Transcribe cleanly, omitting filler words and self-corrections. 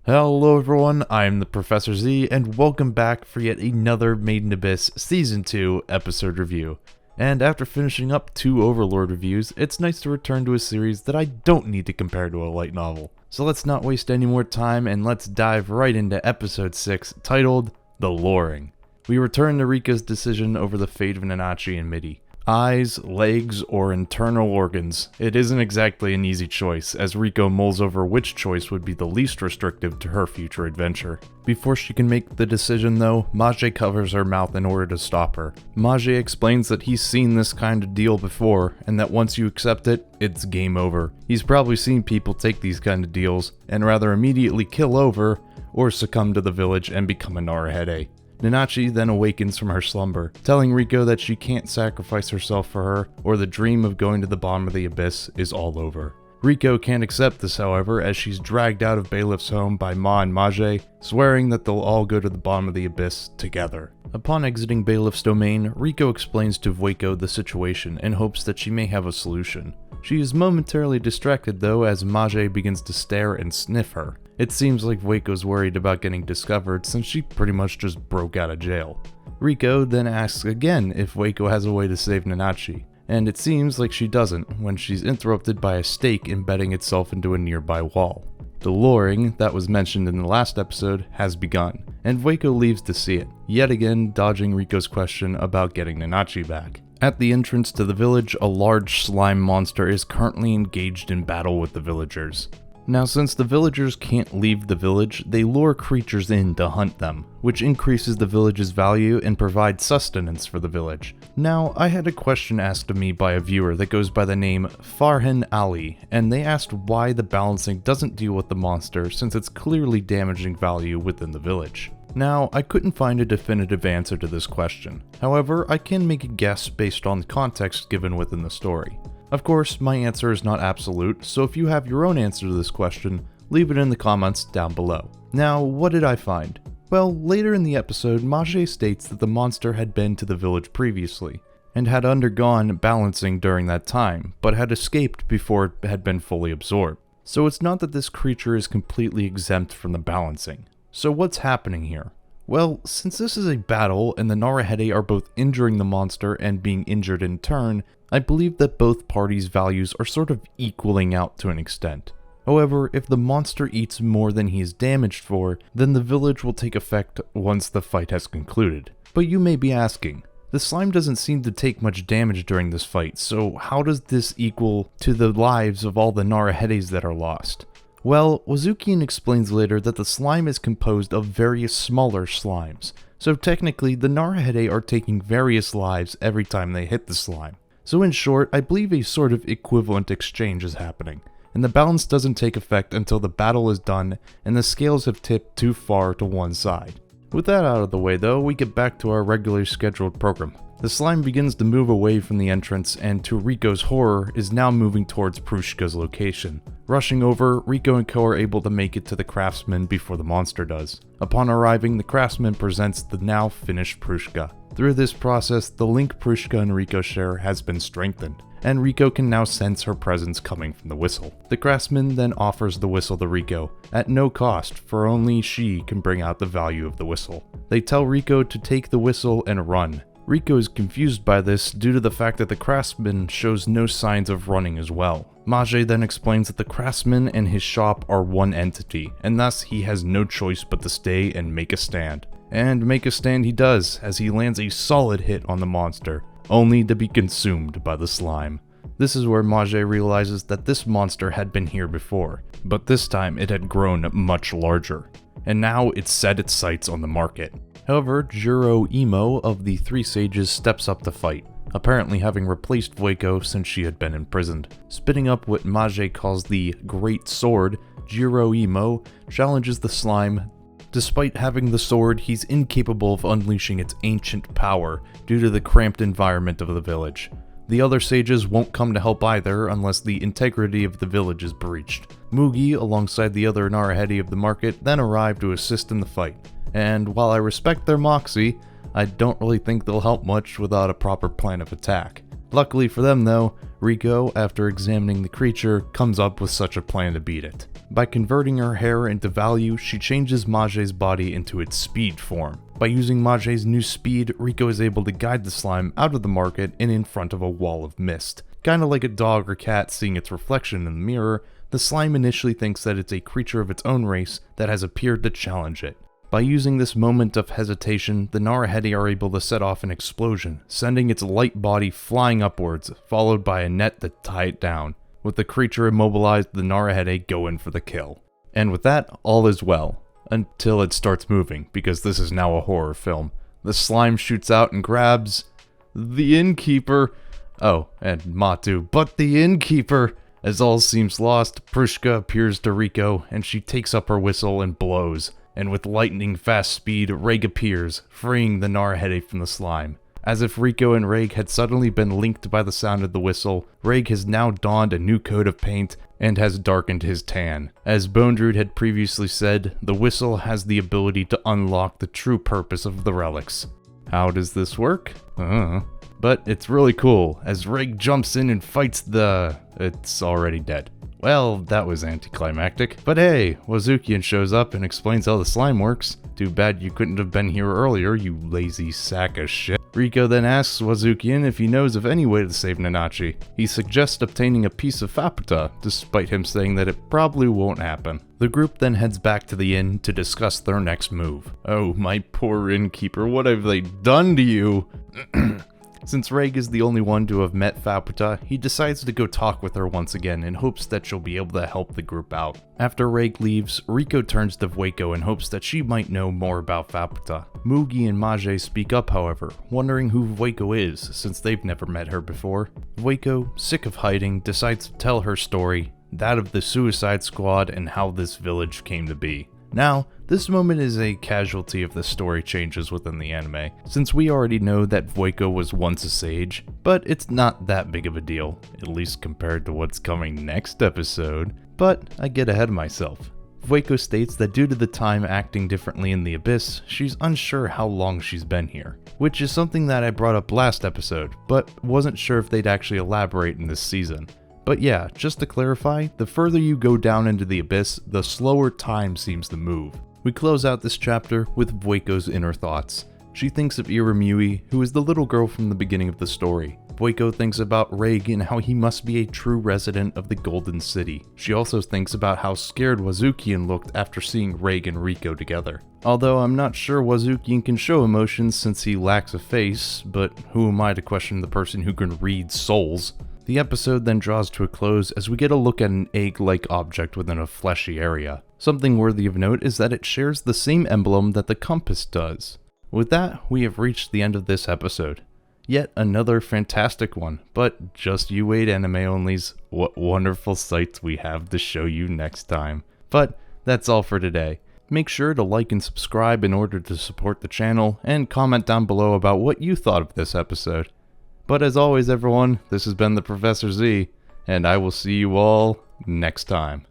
Hello everyone, I'm the Professor Z, and welcome back for yet another Made in Abyss Season 2 episode review. And after finishing up 2 Overlord reviews, it's nice to return to a series that I don't need to compare to a light novel. So let's not waste any more time and let's dive right into episode 6, titled The Luring. We return to Rico's decision over the fate of Nanachi and Midi. Eyes, legs, or internal organs. It isn't exactly an easy choice, as Rico mulls over which choice would be the least restrictive to her future adventure. Before she can make the decision though, Mage covers her mouth in order to stop her. Mage explains that he's seen this kind of deal before, and that once you accept it, it's game over. He's probably seen people take these kind of deals, and rather immediately kill over, or succumb to the village and become a Narahede. Nanachi then awakens from her slumber, telling Rico that she can't sacrifice herself for her, or the dream of going to the bottom of the abyss is all over. Rico can't accept this, however, as she's dragged out of Bailiff's home by Ma and Mage, swearing that they'll all go to the bottom of the abyss together. Upon exiting Bailiff's domain, Rico explains to Vueko the situation in hopes that she may have a solution. She is momentarily distracted though as Mage begins to stare and sniff her. It seems like Vueko's worried about getting discovered since she pretty much just broke out of jail. Rico then asks again if Vueko has a way to save Nanachi, and it seems like she doesn't when she's interrupted by a stake embedding itself into a nearby wall. The luring that was mentioned in the last episode has begun, and Vueko leaves to see it, yet again dodging Rico's question about getting Nanachi back. At the entrance to the village, a large slime monster is currently engaged in battle with the villagers. Now, since the villagers can't leave the village, they lure creatures in to hunt them, which increases the village's value and provides sustenance for the village. Now, I had a question asked of me by a viewer that goes by the name Farhan Ali, and they asked why the balancing doesn't deal with the monster since it's clearly damaging value within the village. Now, I couldn't find a definitive answer to this question. However, I can make a guess based on the context given within the story. Of course, my answer is not absolute, so if you have your own answer to this question, leave it in the comments down below. Now, what did I find? Well, later in the episode, Mage states that the monster had been to the village previously, and had undergone balancing during that time, but had escaped before it had been fully absorbed. So it's not that this creature is completely exempt from the balancing. So what's happening here? Well, since this is a battle and the Narahede are both injuring the monster and being injured in turn, I believe that both parties' values are sort of equaling out to an extent. However, if the monster eats more than he is damaged for, then the village will take effect once the fight has concluded. But you may be asking, the slime doesn't seem to take much damage during this fight, so how does this equal to the lives of all the Narahedes that are lost? Well, Wazukian explains later that the slime is composed of various smaller slimes, so technically the Narahede are taking various lives every time they hit the slime. So in short, I believe a sort of equivalent exchange is happening, and the balance doesn't take effect until the battle is done and the scales have tipped too far to one side. With that out of the way though, we get back to our regularly scheduled program. The slime begins to move away from the entrance and to Rico's horror is now moving towards Prushka's location. Rushing over, Rico and Co are able to make it to the craftsman before the monster does. Upon arriving, the craftsman presents the now finished Prushka. Through this process, the link Prushka and Rico share has been strengthened, and Rico can now sense her presence coming from the whistle. The craftsman then offers the whistle to Rico, at no cost, for only she can bring out the value of the whistle. They tell Rico to take the whistle and run. Rico is confused by this due to the fact that the craftsman shows no signs of running as well. Mage then explains that the craftsman and his shop are one entity, and thus he has no choice but to stay and make a stand. And make a stand he does, as he lands a solid hit on the monster, only to be consumed by the slime. This is where Mage realizes that this monster had been here before, but this time it had grown much larger, and now it set its sights on the market. However, Juro Imo of the Three Sages steps up to fight, apparently having replaced Vueko since she had been imprisoned. Spitting up what Mage calls the Great Sword, Juro Imo challenges the slime. Despite having the sword, he's incapable of unleashing its ancient power due to the cramped environment of the village. The other sages won't come to help either unless the integrity of the village is breached. Mugi, alongside the other Narahede of the market, then arrive to assist in the fight. And while I respect their moxie, I don't really think they'll help much without a proper plan of attack. Luckily for them though, Rico, after examining the creature, comes up with such a plan to beat it. By converting her hair into value, she changes Mage's body into its speed form. By using Mage's new speed, Rico is able to guide the slime out of the market and in front of a wall of mist. Kinda like a dog or cat seeing its reflection in the mirror, the slime initially thinks that it's a creature of its own race that has appeared to challenge it. By using this moment of hesitation, the Narahedi are able to set off an explosion, sending its light body flying upwards, followed by a net that tie it down. With the creature immobilized, the Narahedi go in for the kill. And with that, all is well. Until it starts moving, because this is now a horror film. The slime shoots out and grabs the innkeeper. Oh, and Matu, but the innkeeper! As all seems lost, Prushka appears to Rico, and she takes up her whistle and blows. And with lightning fast speed, Reg appears, freeing the Narahedi from the slime. As if Rico and Reg had suddenly been linked by the sound of the whistle, Reg has now donned a new coat of paint and has darkened his tan. As Bone Druid had previously said, the whistle has the ability to unlock the true purpose of the relics. How does this work? But it's really cool, as Reg jumps in and fights it's already dead. Well, that was anticlimactic. But hey, Wazukian shows up and explains how the slime works. Too bad you couldn't have been here earlier, you lazy sack of shit. Rico then asks Wazukian if he knows of any way to save Nanachi. He suggests obtaining a piece of Faputa, despite him saying that it probably won't happen. The group then heads back to the inn to discuss their next move. Oh, my poor innkeeper, what have they done to you? Since Reg is the only one to have met Faputa, he decides to go talk with her once again in hopes that she'll be able to help the group out. After Reg leaves, Rico turns to Vueko in hopes that she might know more about Faputa. Mugi and Mage speak up, however, wondering who Vueko is since they've never met her before. Vueko, sick of hiding, decides to tell her story, that of the Suicide Squad and how this village came to be. Now, this moment is a casualty of the story changes within the anime, since we already know that Vueko was once a sage, but it's not that big of a deal, at least compared to what's coming next episode. But I get ahead of myself. Vueko states that due to the time acting differently in the Abyss, she's unsure how long she's been here, which is something that I brought up last episode, but wasn't sure if they'd actually elaborate in this season. But yeah, just to clarify, the further you go down into the Abyss, the slower time seems to move. We close out this chapter with Vueko's inner thoughts. She thinks of Iramui, who is the little girl from the beginning of the story. Vueko thinks about Reg and how he must be a true resident of the Golden City. She also thinks about how scared Wazukian looked after seeing Reg and Rico together. Although I'm not sure Wazukian can show emotions since he lacks a face, but who am I to question the person who can read souls? The episode then draws to a close as we get a look at an egg-like object within a fleshy area. Something worthy of note is that it shares the same emblem that the compass does. With that, we have reached the end of this episode. Yet another fantastic one, but just you wait, anime onlys, what wonderful sights we have to show you next time. But that's all for today. Make sure to like and subscribe in order to support the channel, and comment down below about what you thought of this episode. But as always everyone, this has been the Professor Z, and I will see you all next time.